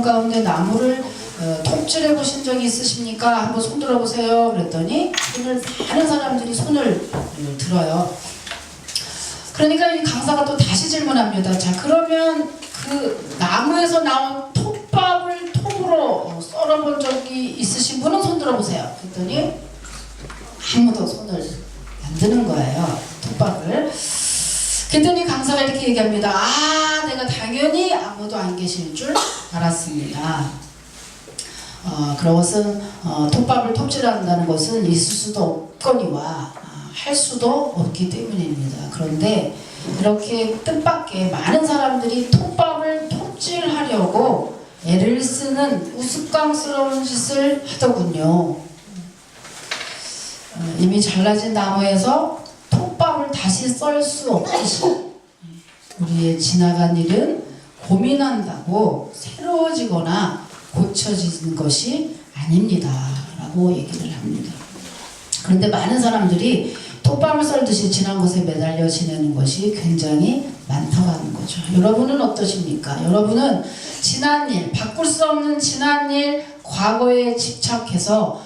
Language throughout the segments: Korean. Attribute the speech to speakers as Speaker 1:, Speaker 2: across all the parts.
Speaker 1: 가운데 나무를 톱질해 보신 적이 있으십니까? 한번 손 들어보세요. 그랬더니 많은 사람들이 손을 들어요. 그러니까 이 강사가 또 다시 질문합니다. 자, 그러면 그 나무에서 나온 톱밥을 톱으로 썰어본 적이 있으신 분은 손 들어보세요. 그랬더니 아무도 손을 안 드는 거예요. 톱밥을. 그랬더니 강사가 이렇게 얘기합니다. 아, 내가 당연히 아무도 안 계실 줄 알았습니다. 그것은 톱밥을 톱질한다는 것은 있을 수도 없거니와 할 수도 없기 때문입니다. 그런데 이렇게 뜻밖의 많은 사람들이 톱밥을 톱질하려고 애를 쓰는 우스꽝스러운 짓을 하더군요. 이미 잘라진 나무에서 톱밥을 다시 썰 수 없듯이 우리의 지나간 일은 고민한다고 새로워지거나 고쳐지는 것이 아닙니다 라고 얘기를 합니다. 그런데 많은 사람들이 톱밥을 썰듯이 지난 것에 매달려 지내는 것이 굉장히 많다고 하는 거죠. 여러분은 어떠십니까? 여러분은 지난 일, 바꿀 수 없는 지난 일, 과거에 집착해서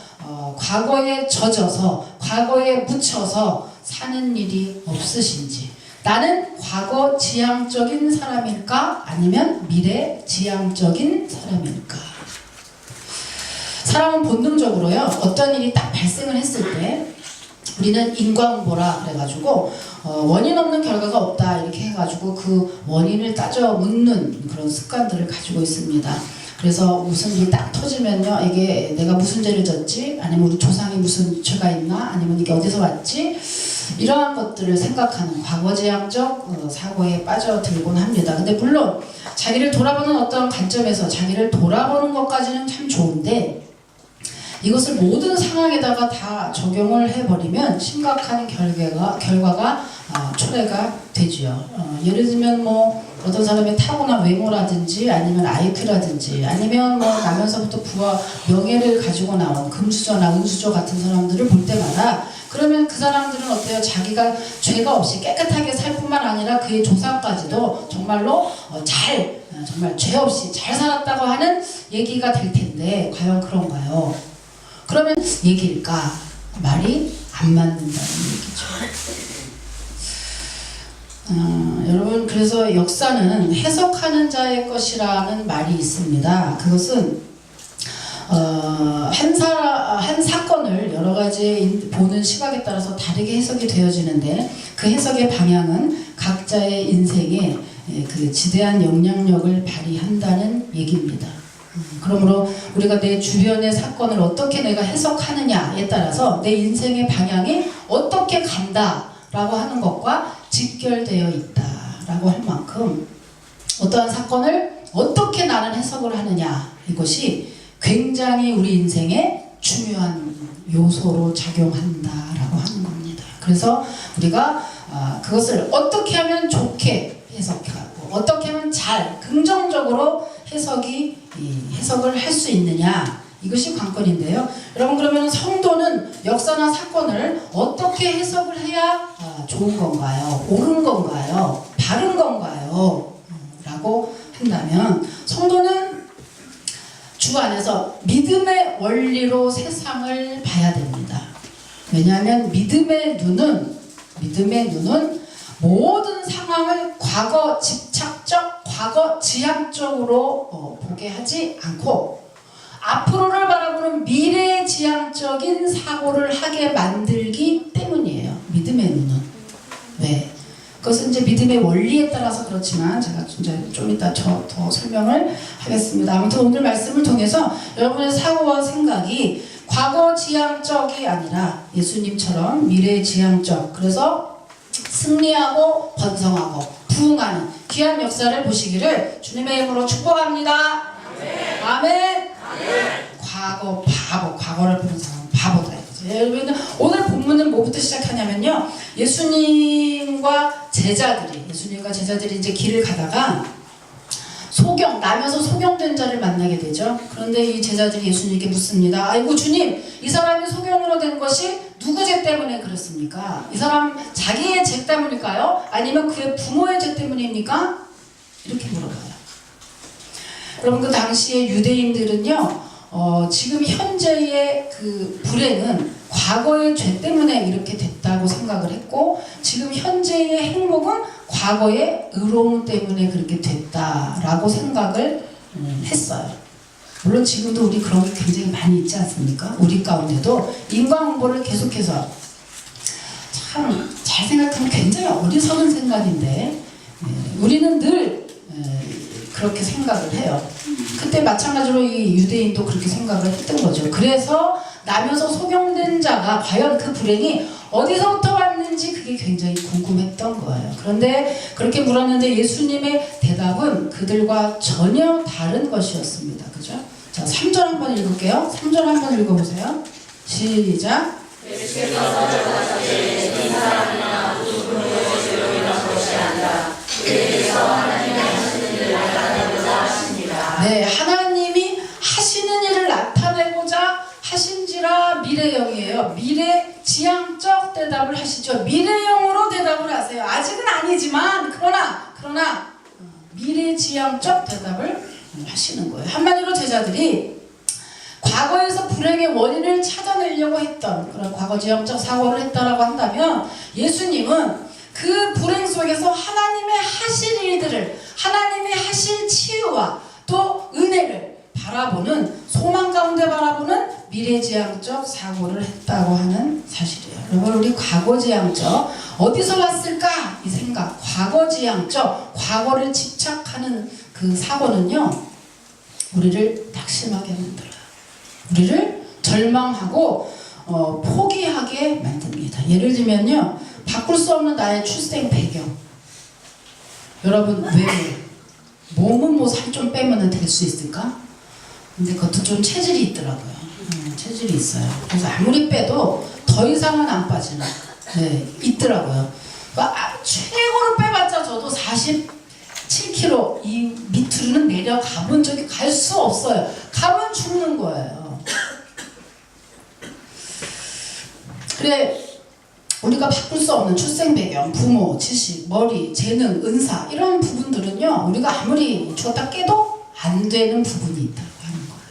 Speaker 1: 과거에 젖어서 과거에 묻혀서 사는 일이 없으신지, 나는 과거 지향적인 사람일까? 아니면 미래 지향적인 사람일까? 사람은 본능적으로요, 어떤 일이 딱 발생을 했을 때 우리는 인과응보라 그래가지고 원인 없는 결과가 없다 이렇게 해가지고 그 원인을 따져 묻는 그런 습관들을 가지고 있습니다. 그래서 무슨 일이 딱 터지면요, 이게 내가 무슨 죄를 졌지? 아니면 우리 조상이 무슨 죄가 있나? 아니면 이게 어디서 왔지? 이러한 것들을 생각하는 과거지향적 사고에 빠져들곤 합니다. 근데 물론 자기를 돌아보는 어떤 관점에서 자기를 돌아보는 것까지는 참 좋은데, 이것을 모든 상황에다가 다 적용을 해버리면 심각한 결과가 초래가 되죠. 예를 들면 뭐 어떤 사람의 타고난 외모라든지 아니면 IQ라든지 아니면 뭐 나면서부터 부와 명예를 가지고 나온 금수저나 은수저 같은 사람들을 볼 때마다, 그러면 그 사람들은 어때요? 자기가 죄가 없이 깨끗하게 살 뿐만 아니라 그의 조상까지도 정말로 정말 죄 없이 잘 살았다고 하는 얘기가 될 텐데, 과연 그런가요? 그러면 얘기일까? 말이 안 맞는다는 얘기죠. 여러분, 그래서 역사는 해석하는 자의 것이라는 말이 있습니다. 그것은 한 사건을 여러 가지 보는 시각에 따라서 다르게 해석이 되어지는데, 그 해석의 방향은 각자의 인생에 그 지대한 영향력을 발휘한다는 얘기입니다. 그러므로 우리가 내 주변의 사건을 어떻게 내가 해석하느냐에 따라서 내 인생의 방향이 어떻게 간다라고 하는 것과 직결되어 있다라고 할 만큼, 어떠한 사건을 어떻게 나는 해석을 하느냐, 이것이 굉장히 우리 인생에 중요한 요소로 작용한다라고 하는 겁니다. 그래서 우리가 그것을 어떻게 하면 좋게 해석하고 어떻게 하면 잘 긍정적으로 해석을 할 수 있느냐, 이것이 관건인데요. 여러분, 그러면 성도는 역사나 사건을 어떻게 해석을 해야 좋은 건가요? 옳은 건가요? 바른 건가요? 라고 한다면, 성도는 주 안에서 믿음의 원리로 세상을 봐야 됩니다. 왜냐하면 믿음의 눈은 모든 상황을 과거 집착적, 과거 지향적으로 보게 하지 않고 앞으로를 바라보는 미래 지향적인 사고를 하게 만들기 때문이에요. 믿음의 눈은. 왜? 그것은 이제 믿음의 원리에 따라서 그렇지만 제가 좀 이따 더 설명을 하겠습니다. 아무튼 오늘 말씀을 통해서 여러분의 사고와 생각이 과거 지향적이 아니라 예수님처럼 미래 지향적, 그래서 승리하고 번성하고 부흥하는 귀한 역사를 보시기를 주님의 이름으로 축복합니다. 아멘. 아멘. 과거를 보는 사람은 바보다. 여러분, 오늘 본문은 뭐부터 시작하냐면요, 예수님과 제자들이 이제 길을 가다가 나면서 소경된 자를 만나게 되죠. 그런데 이 제자들이 예수님께 묻습니다. 아이고 주님, 이 사람이 소경으로 된 것이 누구 죄 때문에 그렇습니까? 이 사람 자기의 죄 때문일까요? 아니면 그의 부모의 죄 때문입니까? 이렇게 물어봐요. 여러분 그 당시에 유대인들은요 지금 현재의 그 불행은 과거의 죄 때문에 이렇게 됐다고 생각을 했고 지금 현재의 행복은 과거의 의로움 때문에 그렇게 됐다라고 생각을 했어요. 물론 지금도 우리 그런 게 굉장히 많이 있지 않습니까? 우리 가운데도 인과응보를 계속해서 참 잘 생각하면 굉장히 어리석은 생각인데 우리는 늘 그렇게 생각을 해요. 그때 마찬가지로 이 유대인도 그렇게 생각을 했던 거죠. 그래서 나면서 소경된 자가 과연 그 불행이 어디서부터 왔는지 그게 굉장히 궁금했던 거예요. 그런데 그렇게 물었는데 예수님의 대답은 그들과 전혀 다른 것이었습니다. 그죠? 자, 3절 한번 읽을게요. 3절 한번 읽어보세요. 시작. 네, 하나님이 하시는 일을 나타내고자 하신지라 미래형이에요. 미래지향적 대답을 하시죠. 미래형으로 대답을 하세요. 아직은 아니지만 그러나 미래지향적 대답을 하시는 거예요. 한마디로 제자들이 과거에서 불행의 원인을 찾아내려고 했던 그런 과거지향적 사고를 했다라고 한다면 예수님은 그 불행 속에서 하나님의 하실 일들을 하나님의 하실 치유와 또 은혜를 바라보는 소망 가운데 바라보는 미래지향적 사고를 했다고 하는 사실이에요. 여러분 우리 과거지향적 어디서 왔을까 이 생각 과거지향적 과거를 집착하는 그 사고는요 우리를 낙심하게 만들어요. 우리를 절망하고 포기하게 만듭니다. 예를 들면요 바꿀 수 없는 나의 출생 배경 여러분 왜 몸은 뭐 살 좀 빼면 될 수 있을까? 근데 그것도 좀 체질이 있더라고요. 체질이 있어요. 그래서 아무리 빼도 더 이상은 안 빠지는 있더라고요. 그러니까 최고로 빼봤자 저도 47kg 이 밑으로는 내려가본 적이 갈 수 없어요. 가면 죽는 거예요. 그래 우리가 바꿀 수 없는 출생 배경, 부모, 지식, 머리, 재능, 은사 이런 부분들은요 우리가 아무리 주었다 깨도 안 되는 부분이 있다고 하는 거예요.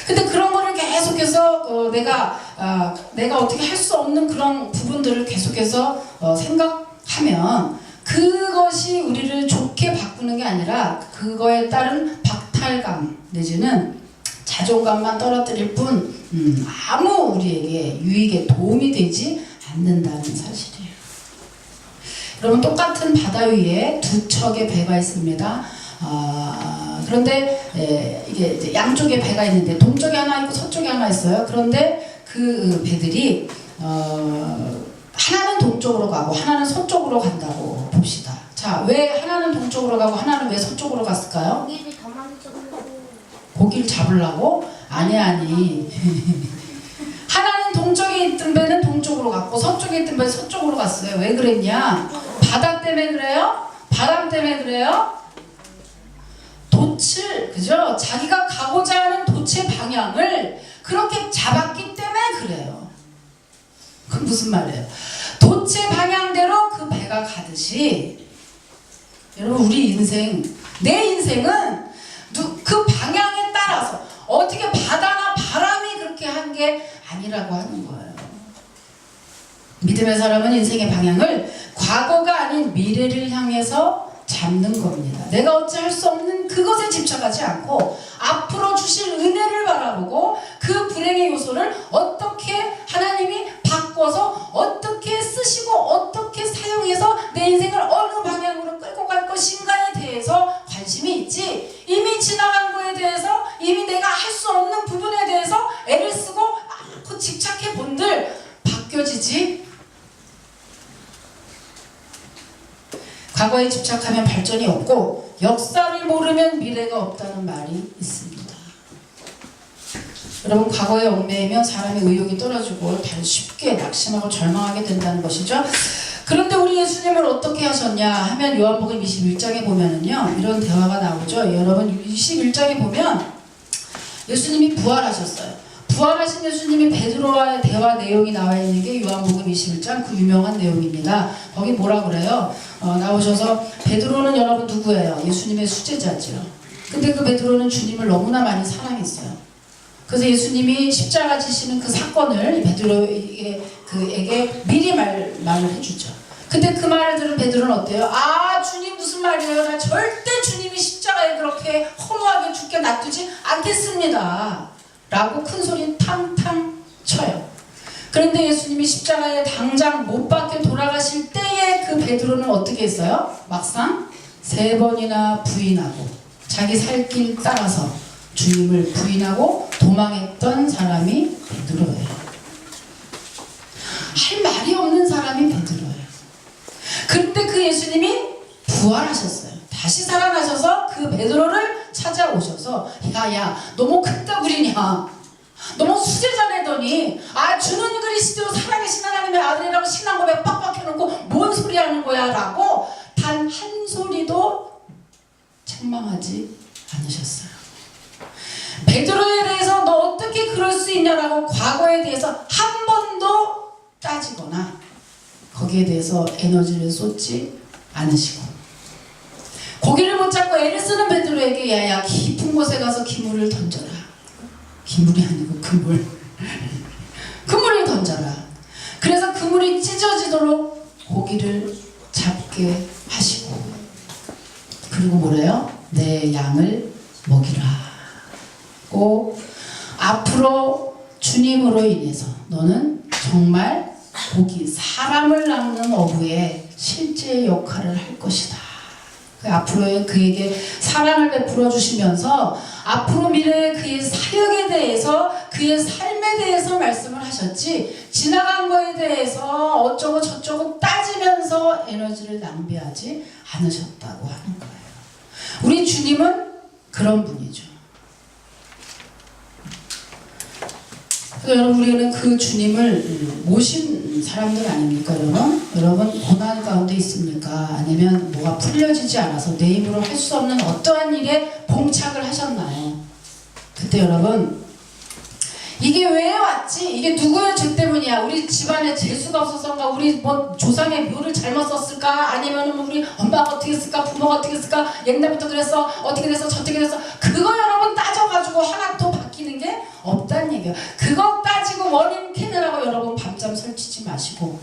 Speaker 1: 근데 그런 거를 계속해서 내가 어떻게 할 수 없는 그런 부분들을 계속해서 생각하면 그것이 우리를 좋게 바꾸는 게 아니라 그거에 따른 박탈감 내지는 자존감만 떨어뜨릴 뿐 아무 우리에게 유익에 도움이 되지 않는다는 사실이에요. 여러분 똑같은 바다 위에 두 척의 배가 있습니다. 그런데 이게 이제 양쪽에 배가 있는데 동쪽에 하나 있고 서쪽에 하나 있어요. 그런데 그 배들이 하나는 동쪽으로 가고 하나는 서쪽으로 간다고 봅시다. 자, 왜 하나는 동쪽으로 가고 하나는 왜 서쪽으로 갔을까요? 고기를 잡으려고? 아니 하나는 동쪽에 있던 배는 동쪽으로 갔고 서쪽에 있던 배는 서쪽으로 갔어요. 왜 그랬냐? 바다 때문에 그래요? 바람 때문에 그래요? 돛을 그죠? 자기가 가고자 하는 돛의 방향을 그렇게 잡았기 때문에 그래요. 그건 무슨 말이에요? 돛의 방향대로 그 배가 가듯이 여러분 우리 인생 내 인생은 그 방향에 따라서 어떻게 바다나 바람이 그렇게 한 게 아니라고 하는 거예요. 믿음의 사람은 인생의 방향을 과거가 아닌 미래를 향해서 잡는 겁니다. 내가 어찌 할 수 없는 그것에 집착하지 않고 앞으로 주실 은혜를 바라보고 그 불행의 요소를 어떻게 하나님이 바꿔서 어떻게 쓰시고 어떻게 사용해서 내 인생을 어느 방향으로 끌고 갈 것인가에 대해서 관심이 있지 이미 지나간 거에 대해서 이미 내가 할 수 없는 부분에 대해서 애를 쓰고 그 집착해 본들 바뀌어지지 과거에 집착하면 발전이 없고 역사를 모르면 미래가 없다는 말이 있습니다. 여러분 과거에 얽매이면 사람의 의욕이 떨어지고 쉽게 낙심하고 절망하게 된다는 것이죠. 그런데 우리 예수님을 어떻게 하셨냐 하면 요한복음 21장에 보면은요 이런 대화가 나오죠. 여러분 21장에 보면 예수님이 부활하셨어요. 부활하신 예수님이 베드로와의 대화 내용이 나와 있는 게 요한복음 21장 그 유명한 내용입니다. 거기 뭐라 그래요? 나오셔서 베드로는 여러분 누구예요? 예수님의 수제자죠. 근데 그 베드로는 주님을 너무나 많이 사랑했어요. 그래서 예수님이 십자가 지시는 그 사건을 베드로에게 미리 말을 해주죠. 근데 그 말을 들은 베드로는 어때요? 아, 주님 무슨 말이에요? 나 절대 주님이 십자가에 그렇게 허무하게 죽게 놔두지 않겠습니다. 라고 큰 소리 탕탕 쳐요. 그런데 예수님이 십자가에 당장 못 박혀 돌아가실 때에 그 베드로는 어떻게 했어요? 막상 3번이나 부인하고 자기 살 길 따라서 주님을 부인하고 도망했던 사람이 베드로예요. 할 말이 없는 사람이 베드로예요. 그런데 그 예수님이 부활하셨어요. 다시 살아나셔서 그 베드로를 찾아오셔서 야야 너 뭐 큰따구리냐, 너 뭐 수제자래더니 아 주는 그리스도 살아계신 하나님의 아들이라고 신앙 고백 빡빡 해놓고 뭔 소리 하는 거야 라고 단 한 소리도 책망하지 않으셨어요. 베드로에 대해서 너 어떻게 그럴 수 있냐라고 과거에 대해서 한 번도 따지거나 거기에 대해서 에너지를 쏟지 않으시고 고기를 못 잡고 애를 쓰는 베드로에게 야야 깊은 곳에 가서 기물을 던져라. 기물이 아니고 그물. 그물을 던져라. 그래서 그물이 찢어지도록 고기를 잡게 하시고 그리고 뭐래요? 내 양을 먹이라. 앞으로 주님으로 인해서 너는 정말 사람을 낚는 어부의 실제 역할을 할 것이다. 앞으로 그에게 사랑을 베풀어 주시면서 앞으로 미래의 그의 사역에 대해서 그의 삶에 대해서 말씀을 하셨지 지나간 거에 대해서 어쩌고 저쩌고 따지면서 에너지를 낭비하지 않으셨다고 하는 거예요. 우리 주님은 그런 분이죠. 여러분 우리는 그 주님을 모신 사람들 아닙니까 여러분? 여러분 고난 가운데 있습니까? 아니면 뭐가 풀려지지 않아서 내 힘으로 할 수 없는 어떠한 일에 봉착을 하셨나요? 그때 여러분 이게 왜 왔지? 이게 누구의 죄 때문이야? 우리 집안에 재수가 없어서인가? 우리 뭐 조상의 묘를 잘못 썼을까? 아니면 우리 엄마가 어떻게 했을까? 부모가 어떻게 했을까? 옛날부터 그랬어? 어떻게 됐어? 저떻게 됐어? 그거 여러분 따져가지고 하나 더 바뀌는 게 없다는 얘기예요. 그거 따지고 원인 캐느라고 여러분 밤잠 설치지 마시고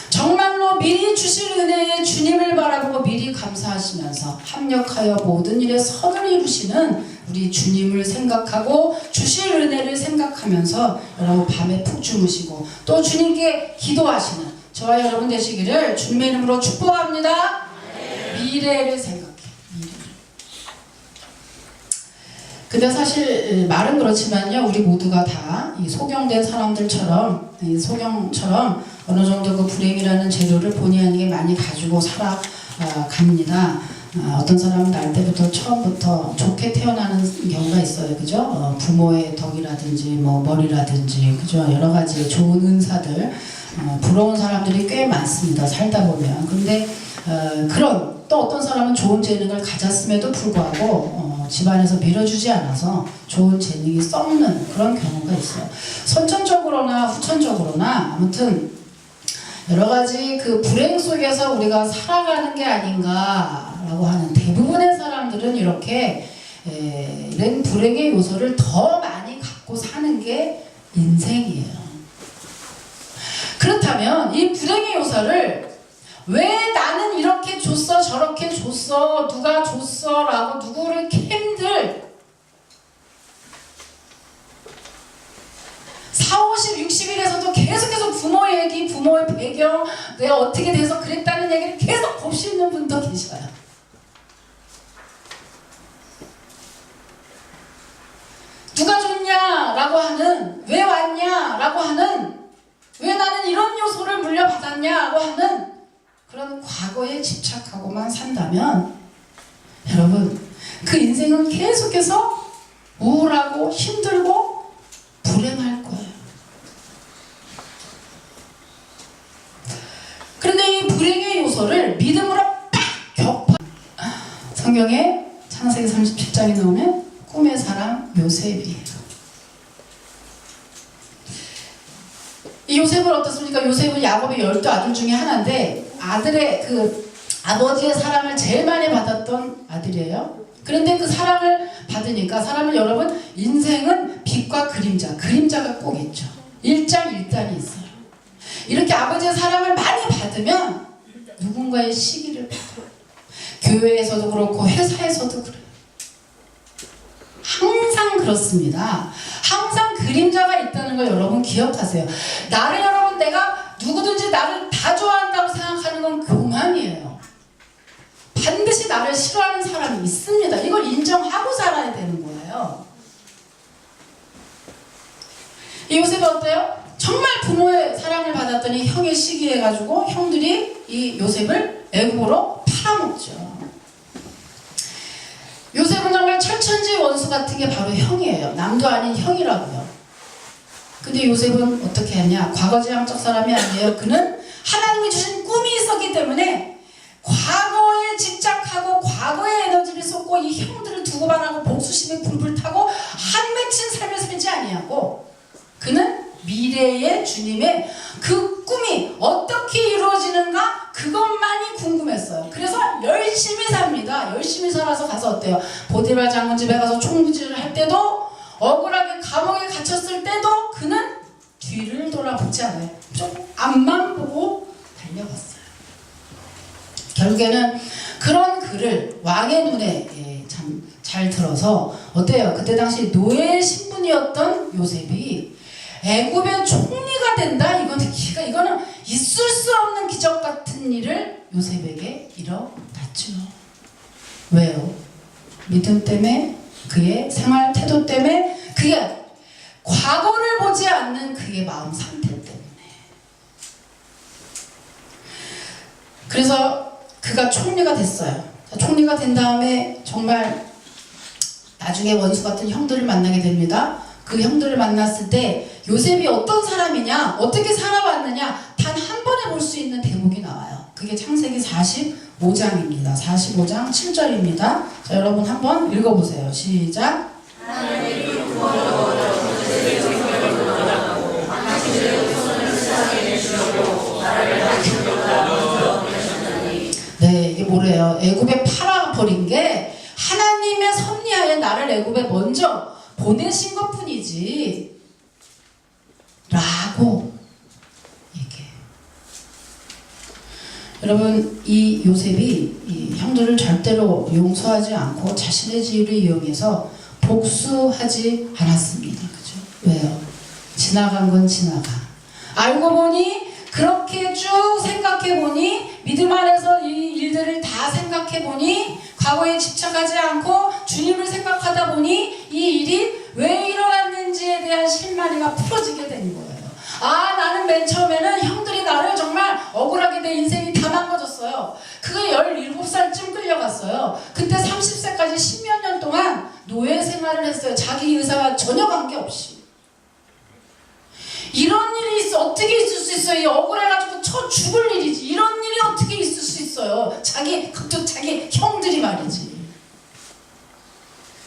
Speaker 1: 정말로 미리 주실 은혜에 주님을 바라보고 미리 감사하시면서 합력하여 모든 일에 선을 이루시는 우리 주님을 생각하고 주실 은혜를 생각하면서 여러분 밤에 푹 주무시고 또 주님께 기도하시는 저와 여러분 되시기를 주님의 이름으로 축복합니다. 미래를 생각해. 근데 사실 말은 그렇지만요 우리 모두가 다 이 소경된 사람들처럼 이 소경처럼 어느 정도 그 불행이라는 재료를 본의 아니게 많이 가지고 살아갑니다. 어떤 사람은 날 때부터 처음부터 좋게 태어나는 경우가 있어요, 그죠? 부모의 덕이라든지 뭐 머리라든지 그죠? 여러 가지 좋은 은사들 부러운 사람들이 꽤 많습니다. 살다 보면. 근데 그런 또 어떤 사람은 좋은 재능을 가졌음에도 불구하고 집안에서 밀어주지 않아서 좋은 재능이 썩는 그런 경우가 있어요. 선천적으로나 후천적으로나 아무튼 여러 가지 그 불행 속에서 우리가 살아가는 게 아닌가라고 하는 대부분의 사람들은 이렇게 이런 불행의 요소를 더 많이 갖고 사는 게 인생이에요. 그렇다면 이 불행의 요소를 왜 나는 이렇게 줬어 저렇게 줬어 누가 줬어 라고 누구를 캠들 40, 60일에서도 계속해서 부모 얘기 부모의 배경 내가 어떻게 돼서 그랬다는 얘기를 계속 곱씹는 분도 계셔요. 누가 줬냐 라고 하는 왜 왔냐 라고 하는 왜 나는 이런 요소를 물려받았냐 라고 하는 그런 과거에 집착하고만 산다면 여러분 그 인생은 계속해서 우울하고 힘들고 불행할 거예요. 그런데 이 불행의 요소를 믿음으로 빡 격파 성경에 창세기 37장에 나오면 꿈의 사람 요셉이에요. 이 요셉은 어떻습니까? 요셉은 야곱의 12 아들 중에 하나인데 아들의 그 아버지의 사랑을 제일 많이 받았던 아들이에요. 그런데 그 사랑을 받으니까 사람은 여러분 인생은 빛과 그림자가 꼭 있죠. 일장일단이 있어요. 이렇게 아버지의 사랑을 많이 받으면 누군가의 시기를 받아요. 교회에서도 그렇고 회사에서도 그래요. 항상 그렇습니다. 항상 그림자가 있다는 걸 여러분 기억하세요. 나를 여러분 내가 누구든지 나를 다 좋아한다고 생각하는 건 교만이에요. 반드시 나를 싫어하는 사람이 있습니다. 이걸 인정하고 살아야 되는 거예요. 이 요셉은 어때요? 정말 부모의 사랑을 받았더니 형의 시기해가지고 형들이 이 요셉을 애국으로 팔아먹죠. 요셉은 정말 철천지 원수 같은 게 바로 형이에요. 남도 아닌 형이라고요. 근데 요셉은 어떻게 했냐? 과거지향적 사람이 아니에요. 그는 하나님이 주신 꿈이 있었기 때문에 과거에 집착하고 과거의 에너지를 쏟고 이 형들을 두고 말하고 복수심에 불불 타고 한 맺힌 삶을 살지 아니하고 그는 미래의 주님의 그 꿈이 어떻게 이루어지는가 그것만이 궁금했어요. 그래서 열심히 삽니다. 열심히 살아서 가서 어때요? 보디발 장군 집에 가서 총무질을 할 때도 억울하게 감옥에 갇혔을 때도 그는 뒤를 돌아보지 않아요. 좀 앞만 보고 달려갔어요. 결국에는 그런 글을 왕의 눈에 참 잘 들어서 어때요? 그때 당시 노예 신분이었던 요셉이 애굽의 총리가 된다? 이거는 있을 수 없는 기적 같은 일을 요셉에게 일어났죠. 왜요? 믿음 때문에, 그의 생활 태도 때문에, 그의 과거를 보지 않는 그의 마음 상태 때문에. 그래서 그가 총리가 됐어요. 총리가 된 다음에 정말 나중에 원수 같은 형들을 만나게 됩니다. 그 형들을 만났을 때 요셉이 어떤 사람이냐, 어떻게 살아왔느냐 단 한 번에 볼 수 있는 대목이 나와요. 그게 창세기 45장입니다. 45장 7절입니다. 자, 여러분 한번 읽어보세요. 시작. 네, 이게 뭐래요? 애굽에 팔아버린 게 하나님의 섭리하에 나를 애굽에 먼저 보내신 것 뿐이지 라고 얘기해요. 여러분 이 요셉이 이 형들을 절대로 용서하지 않고 자신의 지위를 이용해서 복수하지 않았습니다. 그죠? 왜요? 지나간 건 지나가. 알고 보니 그렇게 쭉 생각해보니 믿음 안에서 이 일들을 다 생각해보니 과거에 집착하지 않고 주님을 생각하다 보니 이 일이 왜 일어났는지에 대한 실마리가 풀어지게 된 거예요. 아, 나는 맨 처음에는 형들이 나를 정말 억울하게 내 인생이 다 망가졌어요. 그게 17살쯤 끌려갔어요. 그때 30세까지 10몇 년 동안 노예 생활을 했어요. 자기 의사와 전혀 관계없이. 이런 일이 어떻게 있을 수 있어요? 이 억울해가지고 쳐 죽을 일이지. 이런 일이 어떻게 있을 수 있어요? 그것도 자기 형들이 말이지.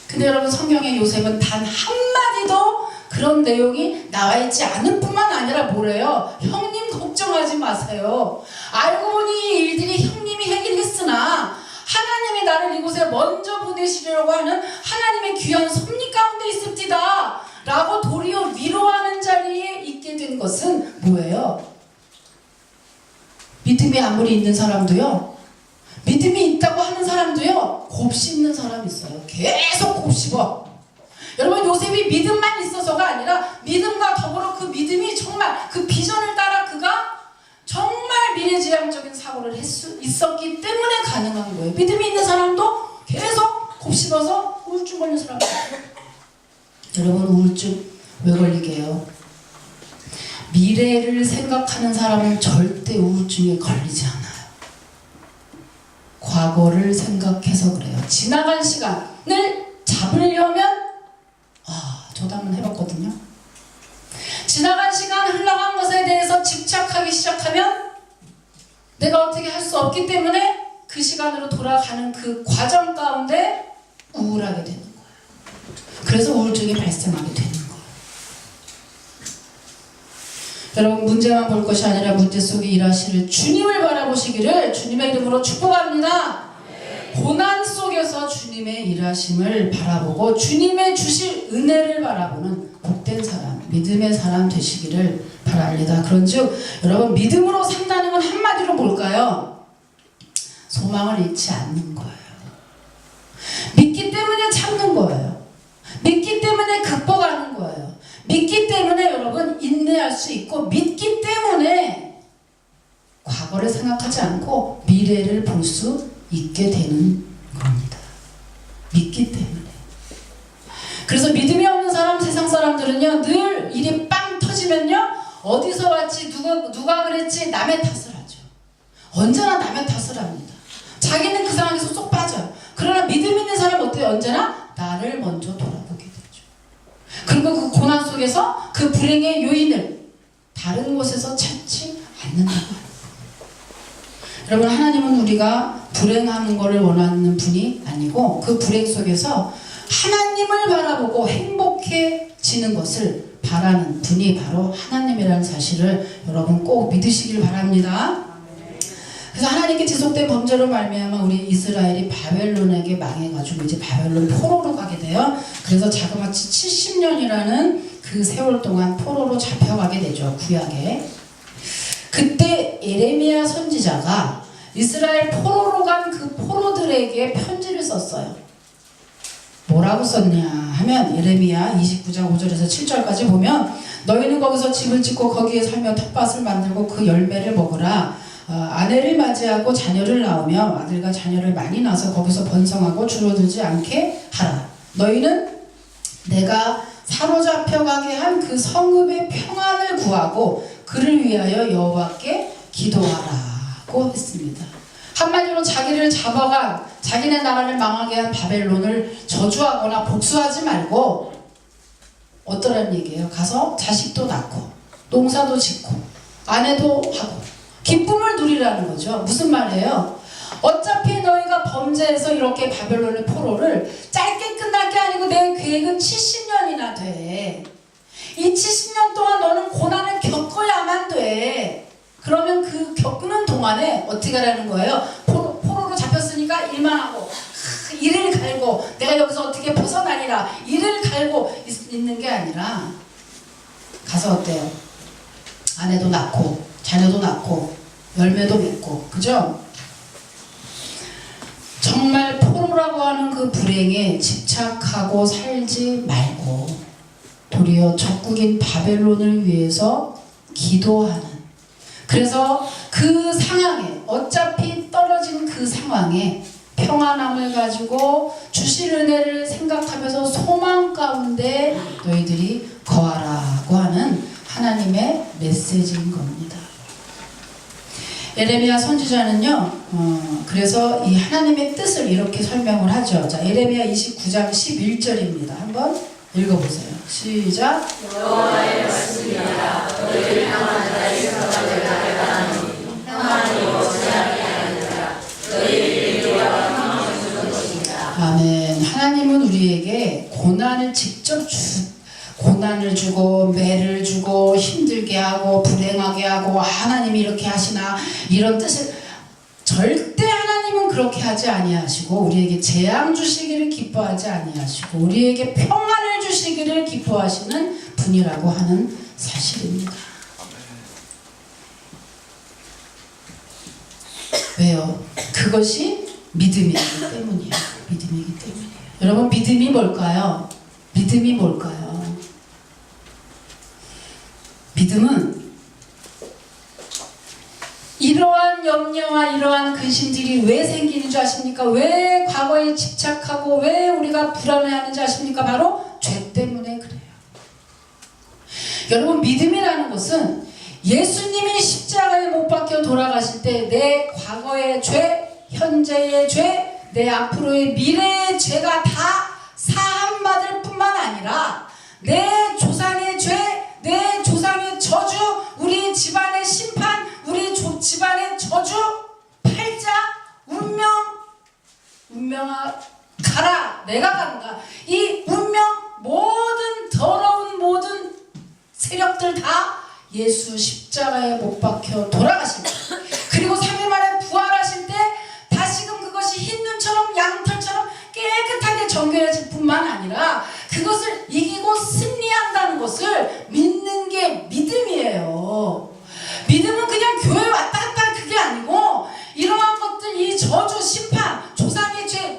Speaker 1: 근데 여러분 성경의 요셉은 단 한마디도 그런 내용이 나와 있지 않을 뿐만 아니라 뭐래요? 형님 걱정하지 마세요. 알고 보니 이 일들이 형님이 하긴 했으나 하나님이 나를 이곳에 먼저 보내시려고 하는 하나님의 귀한 섭리 가운데 있습니다. 라고 도리어 위로하는 자리에 있게 된 것은 뭐예요? 믿음이 아무리 있는 사람도요, 믿음이 있다고 하는 사람도요, 곱씹는 사람이 있어요. 계속 곱씹어. 여러분 요셉이 믿음만 있어서가 아니라 믿음과 더불어 그 믿음이 정말 그 비전을 따라 그가 정말 미래지향적인 사고를 할 수 있었기 때문에 가능한 거예요. 믿음이 있는 사람도 계속 곱씹어서 우울증 걸린 사람이 있어요. 여러분 우울증 왜 걸리게요? 미래를 생각하는 사람은 절대 우울증에 걸리지 않아요. 과거를 생각해서 그래요. 지나간 시간을 잡으려면 저도 한번 해봤거든요. 지나간 시간 흘러간 것에 대해서 집착하기 시작하면 내가 어떻게 할 수 없기 때문에 그 시간으로 돌아가는 그 과정 가운데 우울하게 되는 거예요. 그래서 우울증이 발생하게 되는 거예요. 여러분 문제만 볼 것이 아니라 문제 속에 일하시는 주님을 바라보시기를 주님의 이름으로 축복합니다. 고난 속에서 주님의 일하심을 바라보고 주님의 주실 은혜를 바라보는 복된 사람, 믿음의 사람 되시기를 바랍니다. 그런즉 여러분 믿음으로 산다는 건 한마디로 뭘까요? 소망을 잃지 않는 거예요. 믿기 때문에 참는 거예요. 믿기 때문에 극복하는 거예요. 믿기 때문에 여러분 인내할 수 있고 믿기 때문에 과거를 생각하지 않고 미래를 볼 수 있게 되는 겁니다. 믿기 때문에. 그래서 믿음이 없는 사람, 세상 사람들은요 늘 일이 빵 터지면요 어디서 왔지 누가 그랬지 남의 탓을 하죠. 언제나 남의 탓을 합니다. 자기는 그 상황에서 쏙 빠져요. 그러나 믿음 있는 사람은 어때요? 언제나 나를 먼저 돌아보게 되죠. 그리고 그 고난 속에서 그 불행의 요인을 다른 곳에서 찾지 않는다고 합니다. 여러분 하나님은 우리가 불행하는 것을 원하는 분이 아니고 그 불행 속에서 하나님을 바라보고 행복해지는 것을 바라는 분이 바로 하나님이라는 사실을 여러분 꼭 믿으시길 바랍니다. 그래서 하나님께 지속된 범죄로 말미암아 우리 이스라엘이 바벨론에게 망해가지고 이제 바벨론 포로로 가게 돼요. 그래서 자그마치 70년이라는 그 세월 동안 포로로 잡혀가게 되죠. 구약에. 그때 에레미야 선지자가 이스라엘 포로로 간 그 포로들에게 편지를 썼어요. 뭐라고 썼냐 하면 에레미야 29장 5절에서 7절까지 보면 너희는 거기서 집을 짓고 거기에 살며 텃밭을 만들고 그 열매를 먹으라. 아내를 맞이하고 자녀를 낳으며 아들과 자녀를 많이 낳아서 거기서 번성하고 줄어들지 않게 하라. 너희는 내가 사로잡혀 가게 한 그 성읍의 평안을 구하고 그를 위하여 여호와께 기도하라고 했습니다. 한마디로 자기를 잡아간 자기네 나라를 망하게 한 바벨론을 저주하거나 복수하지 말고 어떠란 얘기예요? 가서 자식도 낳고 농사도 짓고 아내도 하고 기쁨을 누리라는 거죠. 무슨 말이에요? 어차피 너희가 범죄해서 이렇게 바벨론의 포로를 짧게 끝날 게 아니고 내 계획은 70년이나 돼. 이 70년 동안 너는 고난을 겪어야만 돼. 그러면 그 겪는 동안에 어떻게 하라는 거예요? 포로로 잡혔으니까 일만 하고 이를 갈고 내가 여기서 어떻게 벗어나리라 이를 갈고 있는 게 아니라 가서 어때요? 아내도 낳고 자녀도 낳고 열매도 맺고 그죠? 정말 포로라고 하는 그 불행에 집착하고 살지 말고 도리어 적국인 바벨론을 위해서 기도하는 그래서 그 상황에 어차피 떨어진 그 상황에 평안함을 가지고 주실 은혜를 생각하면서 소망 가운데 너희들이 거하라고 하는 하나님의 메시지인 겁니다. 에레미야 선지자는요 그래서 이 하나님의 뜻을 이렇게 설명을 하죠. 자, 에레미야 29장 11절입니다. 한번 읽어보세요. 시작.
Speaker 2: 여호와의 말씀이라 너희를 향한 나의 생각을 다하니 평안이 어찌하게 하느니라 너희를 이루와 평안을 주는 것이니라.
Speaker 1: 아멘. 하나님은 우리에게 고난을 직접 고난을 주고 매를 주고 힘들게 하고 불행하게 하고 하나님이 이렇게 하시나 이런 뜻을 절대 하나님은 그렇게 하지 아니하시고 우리에게 재앙 주시기를 기뻐하지 아니하시고 우리에게 평안을 주시기를 기뻐하시는 분이라고 하는 사실입니다. 왜요? 그것이 믿음이기 때문이에요. 믿음이기 때문이에요. 여러분 믿음이 뭘까요? 믿음이 뭘까요? 믿음은 이러한 염려와 이러한 근심들이 왜 생기는 줄 아십니까? 왜 과거에 집착하고 왜 우리가 불안해하는지 아십니까? 바로 죄 때문에 그래요. 여러분 믿음이라는 것은 예수님이 십자가에 못 박혀 돌아가실 때 내 과거의 죄, 현재의 죄, 내 앞으로의 미래의 죄가 다 사함받을 뿐만 아니라 내 조상의 죄, 내 조상의 저주, 우리 집안의 심판, 우리 집안의 저주, 팔자, 운명아 가라, 내가 간다. 이 운명 모든 더러운 모든 세력들 다 예수 십자가에 못 박혀 돌아가실 때, 그리고 3일 만에 부활하실 때 다시금 그것이 흰 눈처럼 양털처럼 깨끗하게 정결해질 뿐만 아니라 그것을 이기고 승리한다는 것을 믿는 게 믿음이에요. 믿음은 그냥 교회 왔다 갔다 하는 그게 아니고, 이러한 것들, 이 저주, 심판, 조상의 죄,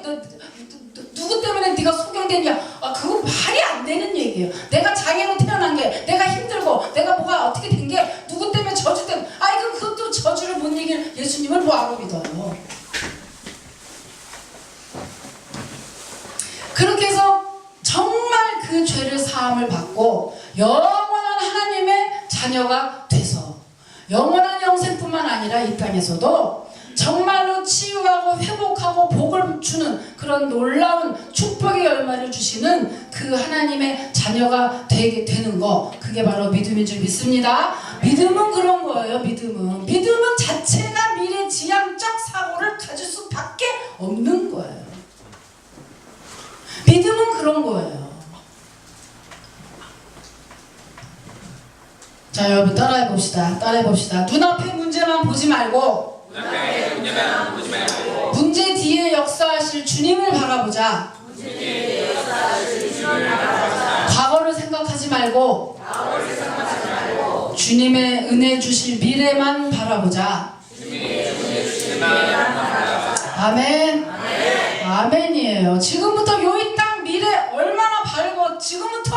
Speaker 1: 누구 때문에 네가 소경됐냐, 그거 말이 안 되는 얘기예요. 내가 장애로 태어난 게, 내가 힘들고, 내가 뭐가 어떻게 된 게 누구 때문에 저주 때문에, 이거 그것도 저주를 못 이길 예수님을 뭐하고 믿어요. 그렇게 해서 정말 그 죄를 사함을 받고 영원한 하나님의 자녀가 돼서 영원한 영생뿐만 아니라 이 땅에서도 정말로 치유하고 회복하고 복을 주는 그런 놀라운 축복의 열매를 주시는 그 하나님의 자녀가 되게 되는 거, 그게 바로 믿음인 줄 믿습니다. 믿음은 그런 거예요. 믿음은 자체가 미래지향적 사고를 가질 수밖에 없는 거예요. 믿음은 그런 거예요. 자, 여러분 따라해 봅시다. 눈앞의 문제만 보지 말고 문제 뒤에 역사하실 주님을 바라보자. 과거를 생각하지 말고 주님의 은혜 주실 미래만 바라보자. 아멘. 아멘이에요. 지금부터 이 땅 미래 얼마나 밝고, 지금부터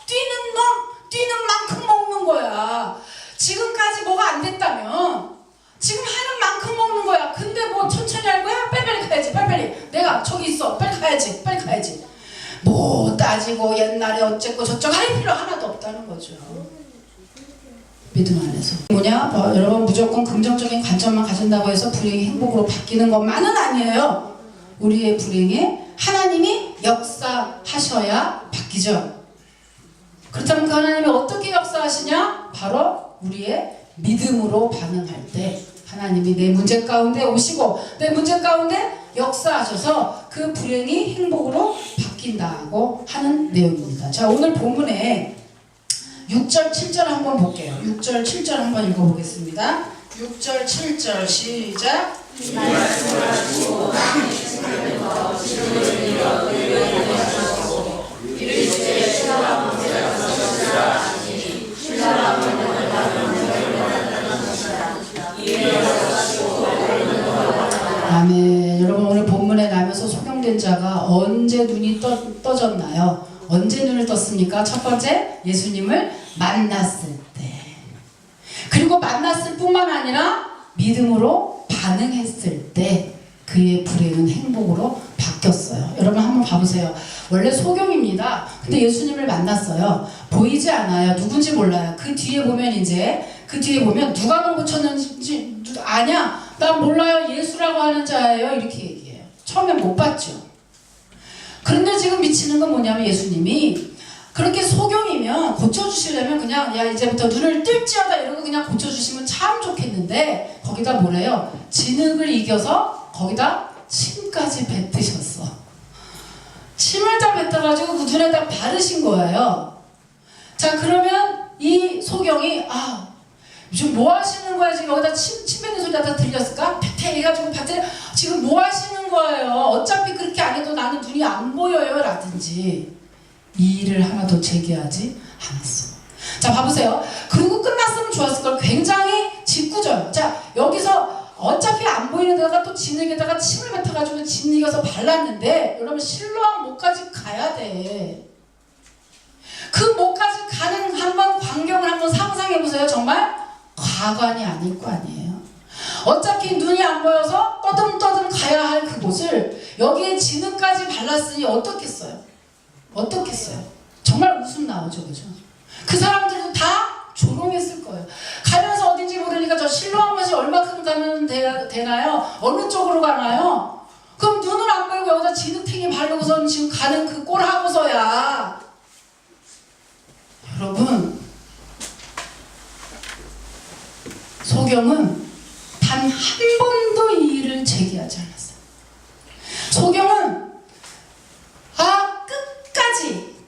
Speaker 1: 뛰는 만큼 먹는 거야. 지금까지 뭐가 안 됐다면 지금 하는 만큼 먹는 거야. 근데 뭐 천천히 할 거야? 빨리빨리 가야지. 빨리빨리. 내가 저기 있어. 빨리 가야지. 뭐 따지고 옛날에 어쨌고 저쩌고 할 필요 하나도 없다는 거죠. 믿음 안에서. 여러분 무조건 긍정적인 관점만 가진다고 해서 불행이 행복으로 바뀌는 것만은 아니에요. 우리의 불행에 하나님이 역사하셔야 바뀌죠. 그렇다면 그 하나님이 어떻게 역사하시냐? 바로 우리의 믿음으로 반응할 때 하나님이 내 문제 가운데 오시고 내 문제 가운데 역사하셔서 그 불행이 행복으로 바뀐다고 하는 내용입니다. 자, 오늘 본문에 6절 7절 한번 볼게요. 6절 7절 한번 읽어보겠습니다. 6절 7절 시작. 아멘. 여러분 오늘 본문에 나면서 소경된 자가 언제 눈이 떠졌나요? 언제 눈을 떴습니까? 첫 번째, 예수님을 만났을 때. 그리고 만났을 뿐만 아니라 믿음으로 반응했을 때 그의 불행은 행복으로 바뀌었어요. 여러분 한번 봐보세요. 원래 소경입니다. 근데 예수님을 만났어요. 보이지 않아요. 누군지 몰라요. 그 뒤에 보면 누가 뭘 고쳤는지 아냐? 난 몰라요. 예수라고 하는 자예요. 이렇게 얘기해요. 처음엔 못 봤죠. 그런데 지금 미치는 건 뭐냐면 예수님이 그렇게 소경이면 고쳐주시려면 그냥 야 이제부터 눈을 뜰지어다 이러고 그냥 고쳐주시면 참 좋겠는데 거기다 뭐래요? 진흙을 이겨서 거기다 침까지 뱉으셨어. 침을 다 뱉어가지고 그 눈에다 바르신 거예요. 자, 그러면 이 소경이 지금 뭐 하시는 거야? 지금 여기다 침 뱉는 소리가 다 들렸을까? 패패 해가지고 봤더니 지금 뭐 하시는 거예요? 어차피 그렇게 안 해도 나는 눈이 안 보여요 라든지 이 일을 하나도 제기하지 않았어. 자, 봐보세요. 그리고 끝났으면 좋았을 걸. 굉장히 짓궂어요. 자, 여기서 어차피 안 보이는 데다가 또 진흙에다가 침을 뱉어가지고 진흙에서 발랐는데 여러분 실로암 목까지 가야 돼. 그 목까지 가는 한번 광경을 한번 상상해보세요. 정말 과관이 아닐 거 아니에요. 어차피 눈이 안 보여서 떠듬떠듬 가야 할 그곳을 여기에 진흙까지 발랐으니 어떻겠어요? 정말 웃음 나오죠, 그죠? 그 사람들도 다 조롱했을 거예요. 가면서 어딘지 모르니까 저 실로암 것이 얼마큼 가면 되나요? 어느 쪽으로 가나요? 그럼 눈을 안 보이고 여기다 진흙탱이 바르고선 지금 가는 그 꼴 하고서야. 여러분, 소경은 단 한 번도 이 일을 제기하지 않았어요. 소경은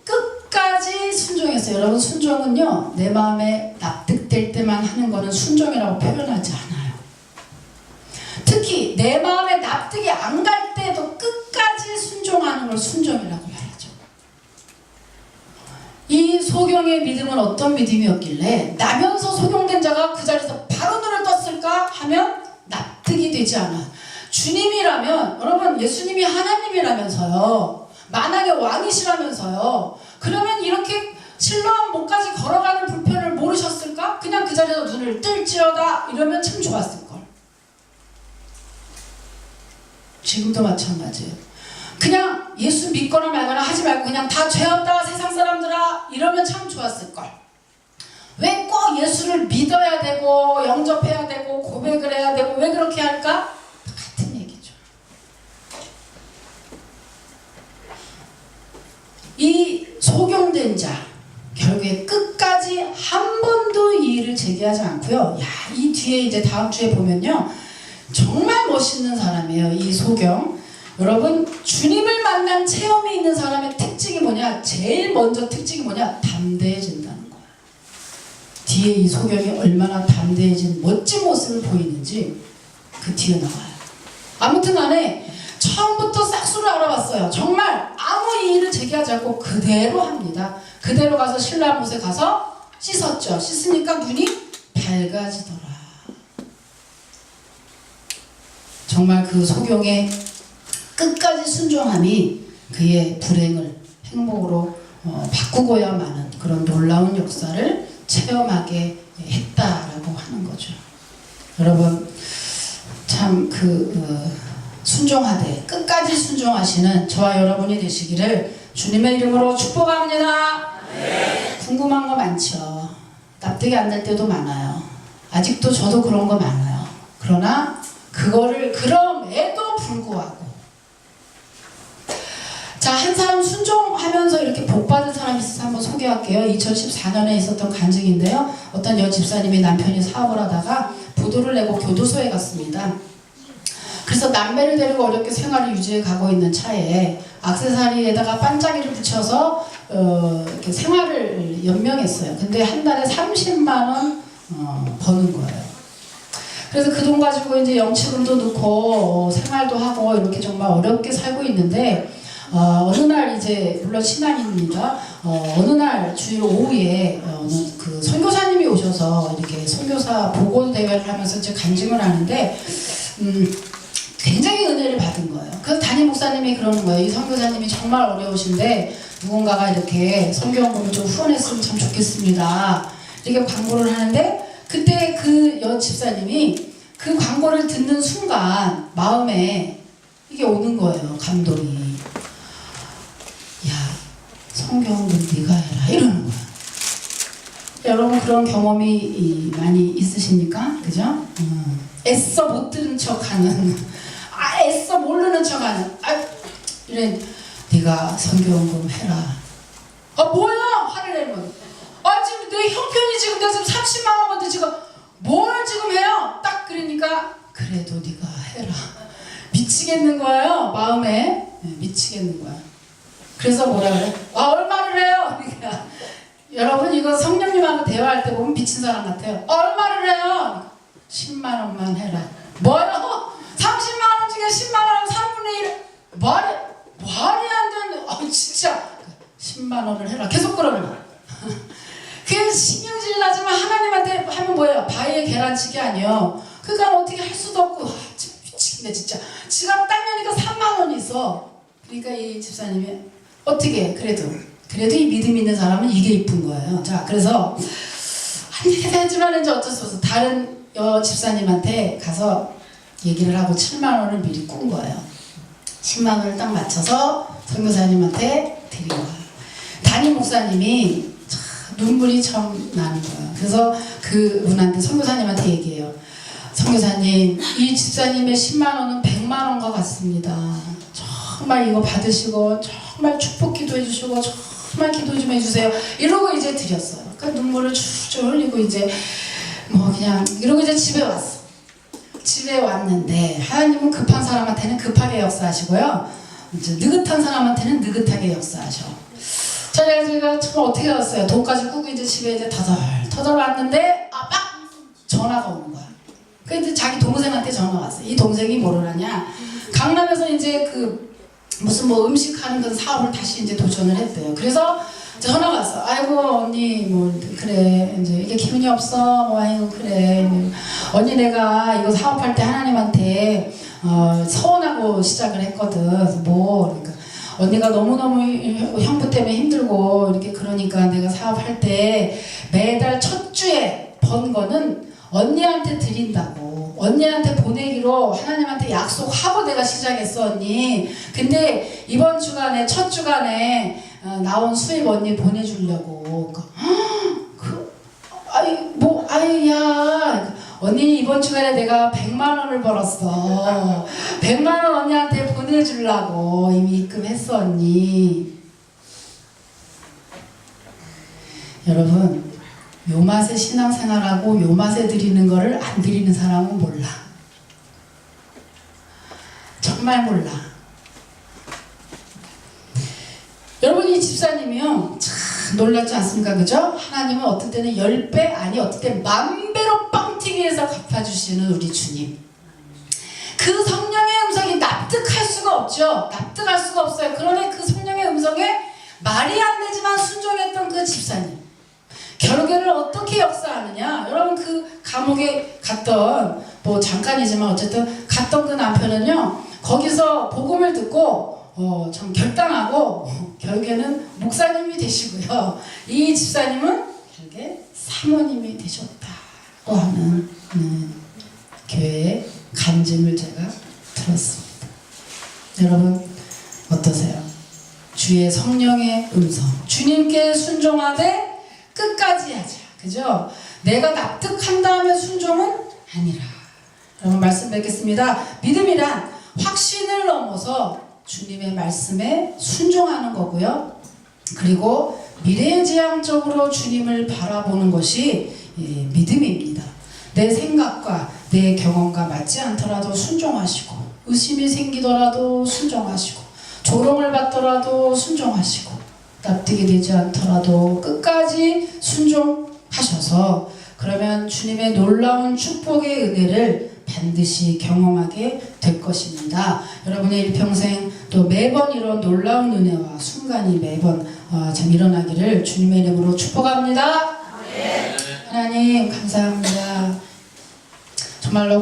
Speaker 1: 끝까지 순종했어요. 여러분, 순종은요 내 마음에 납득되는 납될 때만 하는 거는 순종이라고 표현하지 않아요. 특히 내 마음에 납득이 안 갈 때도 끝까지 순종하는 걸 순종이라고 말하죠. 이 소경의 믿음은 어떤 믿음이었길래 나면서 소경된 자가 그 자리에서 바로 눈을 떴을까 하면 납득이 되지 않아. 주님이라면, 여러분 예수님이 하나님이라면서요, 만왕의 왕이시라면서요, 그러면 이렇게 실로암 목까지 걸어가는 불편을 모르셨을까? 그냥 그 자리에서 눈을 뜰지어다 이러면 참 좋았을걸. 지금도 마찬가지예요. 그냥 예수 믿거나 말거나 하지 말고 그냥 다 죄 없다 세상 사람들아 이러면 참 좋았을걸. 왜 꼭 예수를 믿어야 되고 영접해야 되고 고백을 해야 되고 왜 그렇게 할까? 같은 얘기죠. 이 소경된 자 결국에 끝까지 한 번도 이의를 제기하지 않고요. 야, 이 뒤에 이제 다음 주에 보면요, 정말 멋있는 사람이에요. 이 소경. 여러분, 주님을 만난 체험이 있는 사람의 특징이 뭐냐? 제일 먼저 특징이 뭐냐? 담대해진다는 거야. 뒤에 이 소경이 얼마나 담대해진 멋진 모습을 보이는지 그 뒤에 나와요. 아무튼 간에 처음부터 싹수를 알아봤어요. 정말 아무 이의를 제기하지 않고 그대로 합니다. 그대로 가서 신라 못에 가서 씻었죠. 씻으니까 눈이 밝아지더라. 정말 그 소경의 끝까지 순종함이 그의 불행을 행복으로 바꾸고야 마는 그런 놀라운 역사를 체험하게 했다라고 하는 거죠. 여러분, 참 순종하되 끝까지 순종하시는 저와 여러분이 되시기를 주님의 이름으로 축복합니다. 네. 궁금한 거 많죠. 납득이 안 될 때도 많아요. 아직도 저도 그런 거 많아요. 그러나 그거를 그럼에도 불구하고, 자, 한 사람 순종하면서 이렇게 복받은 사람이 있어서 한번 소개할게요. 2014년에 있었던 간증인데요. 어떤 여 집사님이 남편이 사업을 하다가 부도를 내고 교도소에 갔습니다. 그래서 남매를 데리고 어렵게 생활을 유지해 가고 있는 차에 액세서리에다가 반짝이를 붙여서 이렇게 생활을 연명했어요. 근데 한 달에 30만 원 버는 거예요. 그래서 그 돈 가지고 이제 영치금도 넣고 생활도 하고 이렇게 정말 어렵게 살고 있는데, 어느 날 이제 물론 신앙인입니다. 어느 날 주일 오후에 그 선교사님이 오셔서 이렇게 선교사 보고 대회를 하면서 이제 간증을 하는데 굉장히 은혜를 받은 거예요. 그래서 담임 목사님이 그러는 거예요. 이 선교사님이 정말 어려우신데 누군가가 이렇게 성경을 좀 후원했으면 참 좋겠습니다. 이렇게 광고를 하는데, 그때 그 여 집사님이 그 광고를 듣는 순간 마음에 이게 오는 거예요. 감동이. 야, 성경은 네가 해라 이러는 거야. 여러분 그런 경험이 많이 있으십니까? 그죠? 애써 못 들은 척하는, 애써 모르는 척하는, 이래, 네가 성경은 해라. 뭐야? 화를 내는 거야. 지금 내 형편이 지금 내가 지금 30만 원 받는데 지금 뭘 지금 해요? 딱 그러니까 그래도 네가 해라. 미치겠는 거예요. 마음에 미치겠는 거야. 그래서 뭐라 그래? 얼마를 해요? 그러니까 여러분 이거 성령님하고 대화할 때 보면 미친 사람 같아요. 얼마를 해요? 10만 원만 해라. 뭐요? 30만 원 중에 10만 원 3분의 1 말이 안 되는. 진짜 10만 원을 해라. 계속 그러는 거야. 그게 신경질 나지만 하나님한테 하면 뭐예요? 바위에 계란치기 아니에요. 그러니까 어떻게 할 수도 없고, 미치겠네 진짜. 지갑 딱 여니까 3만 원이 있어. 그러니까 이 집사님이 어떻게 그래도 이 믿음 있는 사람은 이게 이쁜 거예요. 자, 그래서 아니 하지만 이제 어쩔 수 없어. 다른 여 집사님한테 가서 얘기를 하고 7만 원을 미리 꾼 거예요. 10만 원을 딱 맞춰서 선교사님한테 드린 거예요. 담임 목사님이 눈물이 참 나는 거예요. 그래서 그분한테 선교사님한테 얘기해요. 선교사님, 이 집사님의 10만 원은 100만 원과 같습니다. 정말 이거 받으시고 정말 축복 기도해 주시고 정말 기도 좀 해주세요. 이러고 이제 드렸어요. 그러니까 눈물을 줄줄 흘리고 이제 그냥 이러고 이제 집에 왔어. 집에 왔는데 하나님은 급한 사람한테는 급하게 역사하시고요, 이제 느긋한 사람한테는 느긋하게 역사하셔. 제가 참 어떻게 왔어요? 돈까지 꾸고 이제 집에 이제 터덜 왔는데 전화가 오는 거야. 근데 자기 동생한테 전화가 왔어. 이 동생이 뭐를 하냐, 강남에서 이제 그 무슨 뭐 음식 하는 그 사업을 다시 이제 도전을 했대요. 그래서 전화가 왔어. 아이고 언니 뭐 그래 이제 이게 기운이 없어. 뭐 아이고 그래 언니 내가 이거 사업할 때 하나님한테 서운하고 시작을 했거든. 그래서 뭐 그러니까 언니가 너무너무 형부 때문에 힘들고 이렇게 그러니까 내가 사업할 때 매달 첫 주에 번 거는 언니한테 드린다고, 언니한테 보내기로 하나님한테 약속하고 내가 시작했어 언니. 근데 이번 주간에 첫 주간에 나온 수입 언니 보내주려고. 야 언니 이번 주간에 내가 100만 원을 벌었어. 100만 원 언니한테 보내주려고 이미 입금했어 언니. 여러분, 요 맛에 신앙생활하고 요 맛에 드리는 거를 안 드리는 사람은 몰라. 정말 몰라. 여러분, 이 집사님이요 참 놀랍지 않습니까? 그죠? 하나님은 어떤 때는 10배 아니 어떤 때는 10,000배로 빵튀기해서 갚아주시는 우리 주님. 그 성령의 음성이 납득할 수가 없죠. 납득할 수가 없어요. 그러나 그 성령의 음성에 말이 안 되지만 순종했던 그 집사님, 결국에는 어떻게 역사하느냐. 여러분, 그 감옥에 갔던, 뭐 잠깐이지만 어쨌든 갔던 그 남편은요 거기서 복음을 듣고 참 결단하고 결국에는 목사님이 되시고요, 이 집사님은 결국에 사모님이 되셨다고 하는 교회의 간증을 제가 들었습니다. 여러분 어떠세요? 주의 성령의 음성, 주님께 순종하되 끝까지 하자. 그죠? 내가 납득한 다음에 순종은 아니라. 여러분 말씀 뵙겠습니다. 믿음이란 확신을 넘어서 주님의 말씀에 순종하는 거고요. 그리고 미래지향적으로 주님을 바라보는 것이 믿음입니다. 내 생각과 내 경험과 맞지 않더라도 순종하시고, 의심이 생기더라도 순종하시고, 조롱을 받더라도 순종하시고, 납득이 되지 않더라도 끝까지 순종하셔서, 그러면 주님의 놀라운 축복의 은혜를 반드시 경험하게 될 것입니다. 여러분의 일평생 또 매번 이런 놀라운 은혜와 순간이 매번 참 일어나기를 주님의 이름으로 축복합니다. 하나님 감사합니다. 정말로